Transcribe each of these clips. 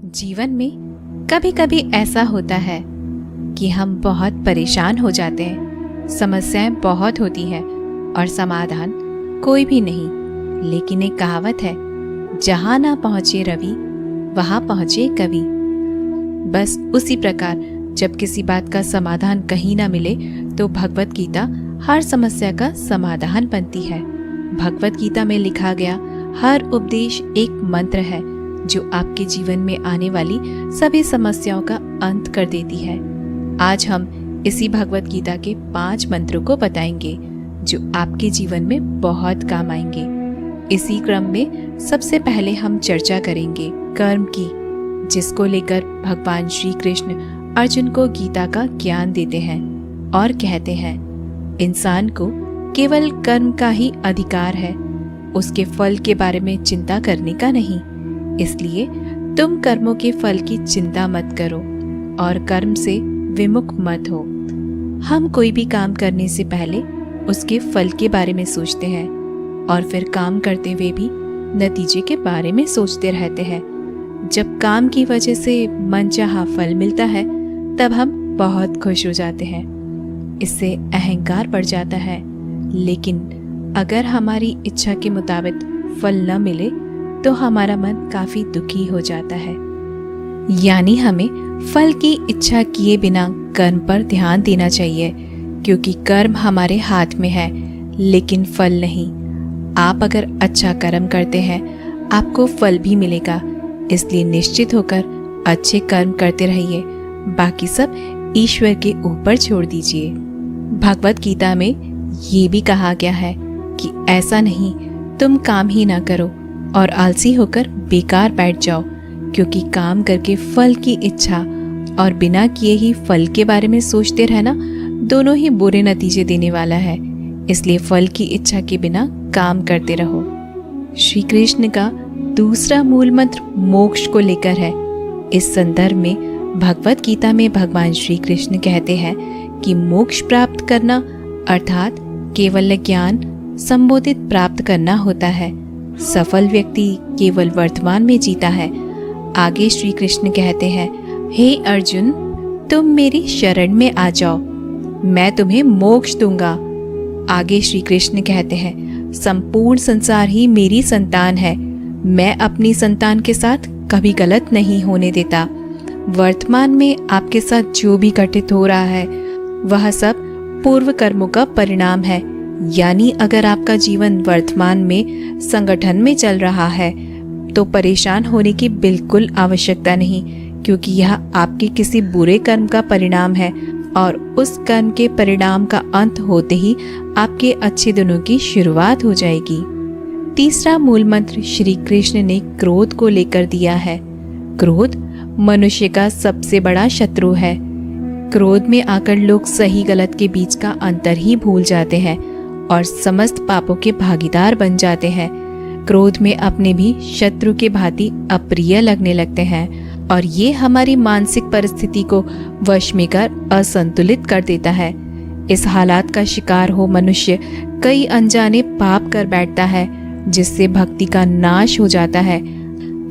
जीवन में कभी कभी ऐसा होता है कि हम बहुत परेशान हो जाते हैं। समस्याएं बहुत होती हैं और समाधान कोई भी नहीं। लेकिन एक कहावत है, जहां ना पहुंचे रवि वहां पहुंचे कवि। बस उसी प्रकार जब किसी बात का समाधान कहीं ना मिले तो भगवत गीता हर समस्या का समाधान बनती है। भगवत गीता में लिखा गया हर उपदेश एक मंत्र है जो आपके जीवन में आने वाली सभी समस्याओं का अंत कर देती है। आज हम इसी भगवत गीता के 5 मंत्रों को बताएंगे जो आपके जीवन में बहुत काम आएंगे। इसी क्रम में सबसे पहले हम चर्चा करेंगे कर्म की, जिसको लेकर भगवान श्री कृष्ण अर्जुन को गीता का ज्ञान देते हैं और कहते हैं, इंसान को केवल कर्म का ही अधिकार है, उसके फल के बारे में चिंता करने का नहीं। इसलिए तुम कर्मों के फल की चिंता मत करो और कर्म से विमुख मत हो। हम कोई भी काम करने से पहले उसके फल के बारे में सोचते हैं और फिर काम करते हुए भी नतीजे के बारे में सोचते रहते हैं। जब काम की वजह से मनचाहा फल मिलता है तब हम बहुत खुश हो जाते हैं। इससे अहंकार बढ़ जाता है। लेकिन अगर हमारी इच्छा के मुताबिक फल न मिले तो हमारा मन काफी दुखी हो जाता है। यानी हमें फल की इच्छा किए बिना कर्म पर ध्यान देना चाहिए, क्योंकि कर्म हमारे हाथ में है लेकिन फल नहीं। आप अगर अच्छा कर्म करते हैं आपको फल भी मिलेगा। इसलिए निश्चित होकर अच्छे कर्म करते रहिए, बाकी सब ईश्वर के ऊपर छोड़ दीजिए। भगवत गीता में ये भी कहा गया है कि ऐसा नहीं तुम काम ही ना करो और आलसी होकर बेकार बैठ जाओ, क्योंकि काम करके फल की इच्छा और बिना किए ही फल के बारे में सोचते रहना दोनों ही बुरे नतीजे देने वाला है। इसलिए फल की इच्छा के बिना काम करते रहो। श्री कृष्ण का दूसरा मूल मंत्र मोक्ष को लेकर है। इस संदर्भ में भगवत गीता में भगवान श्री कृष्ण कहते हैं कि मोक्ष प्राप्त करना अर्थात केवल ज्ञान संबोधित प्राप्त करना होता है। सफल व्यक्ति केवल वर्तमान में जीता है। आगे श्री कृष्ण कहते हैं, हे अर्जुन, तुम मेरी शरण में आ जाओ, मैं तुम्हें मोक्ष दूंगा। आगे श्री कृष्ण कहते हैं, संपूर्ण संसार ही मेरी संतान है, मैं अपनी संतान के साथ कभी गलत नहीं होने देता। वर्तमान में आपके साथ जो भी घटित हो रहा है वह सब पूर्व कर्मों का परिणाम है। यानी अगर आपका जीवन वर्तमान में संगठन में चल रहा है तो परेशान होने की बिल्कुल आवश्यकता नहीं, क्योंकि यह आपके किसी बुरे कर्म का परिणाम है और उस कर्म के परिणाम का अंत होते ही आपके अच्छे दिनों की शुरुआत हो जाएगी। तीसरा मूल मंत्र श्री कृष्ण ने क्रोध को लेकर दिया है। क्रोध मनुष्य का सबसे बड़ा शत्रु है। क्रोध में आकर लोग सही गलत के बीच का अंतर ही भूल जाते हैं और समस्त पापों के भागीदार बन जाते हैं। क्रोध में अपने भी शत्रु के भांति अप्रिय लगने लगते हैं और ये हमारी मानसिक परिस्थिति को वश में कर असंतुलित कर देता है। इस हालात का शिकार हो मनुष्य कई अनजाने पाप कर बैठता है, जिससे भक्ति का नाश हो जाता है।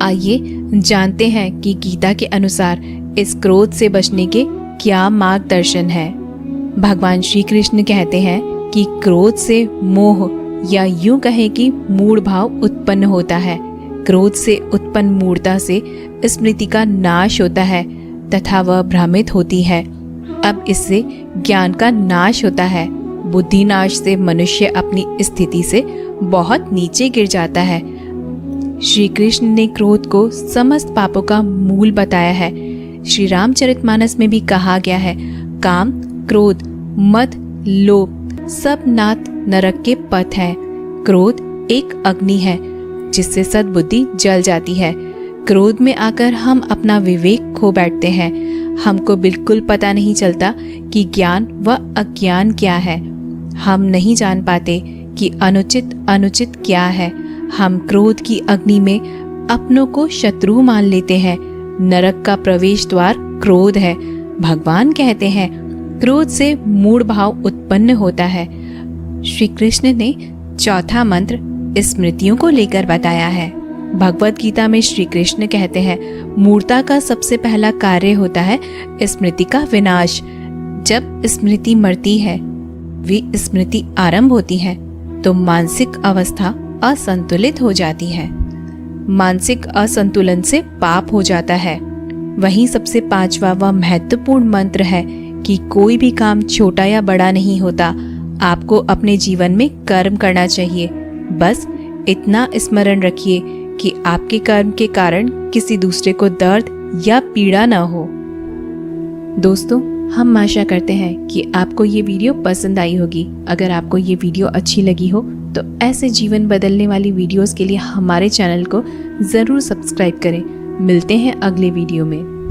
आइए जानते हैं कि गीता के अनुसार इस क्रोध से बचने के क्या मार्गदर्शन है। भगवान श्री कृष्ण कहते हैं कि क्रोध से मोह या यूं कहें कि मूढ़ भाव उत्पन्न होता है। क्रोध से उत्पन्न मूढ़ता से स्मृति का नाश होता है तथा वह भ्रमित होती है। अब इससे ज्ञान का नाश होता है। बुद्धि नाश से मनुष्य अपनी स्थिति से बहुत नीचे गिर जाता है। श्री कृष्ण ने क्रोध को समस्त पापों का मूल बताया है। श्री रामचरितमानस में भी कहा गया है, काम, क्रोध, मद, लोभ सब नाथ नरक के पथ है। क्रोध एक अग्नि है जिससे सद्बुद्धि जल जाती है। क्रोध में आकर हम अपना विवेक खो बैठते हैं। हमको बिल्कुल पता नहीं चलता कि ज्ञान व अज्ञान क्या है। हम नहीं जान पाते कि अनुचित क्या है। हम क्रोध की अग्नि में अपनों को शत्रु मान लेते हैं। नरक का प्रवेश द्वार क्रोध है। भगवान कहते हैं, क्रोध से मूढ़ भाव उत्पन्न होता है। श्री कृष्ण ने चौथा मंत्र स्मृतियों को लेकर बताया है। भगवत गीता में श्री कृष्ण कहते हैं, मूर्ता का सबसे पहला कार्य होता है स्मृति का विनाश। जब स्मृति मरती है, वे स्मृति आरंभ होती है, तो मानसिक अवस्था असंतुलित हो जाती है। मानसिक असंतुलन से पाप हो जाता है। वहीं सबसे पांचवा व महत्वपूर्ण मंत्र है कि कोई भी काम छोटा या बड़ा नहीं होता। आपको अपने जीवन में कर्म करना चाहिए। बस इतना स्मरण रखिए कि आपके कर्म के कारण किसी दूसरे को दर्द या पीड़ा न हो। दोस्तों, हम आशा करते हैं कि आपको ये वीडियो पसंद आई होगी। अगर आपको ये वीडियो अच्छी लगी हो तो ऐसे जीवन बदलने वाली वीडियोस के लिए हमारे चैनल को ज़रूर सब्सक्राइब करें। मिलते हैं अगले वीडियो में।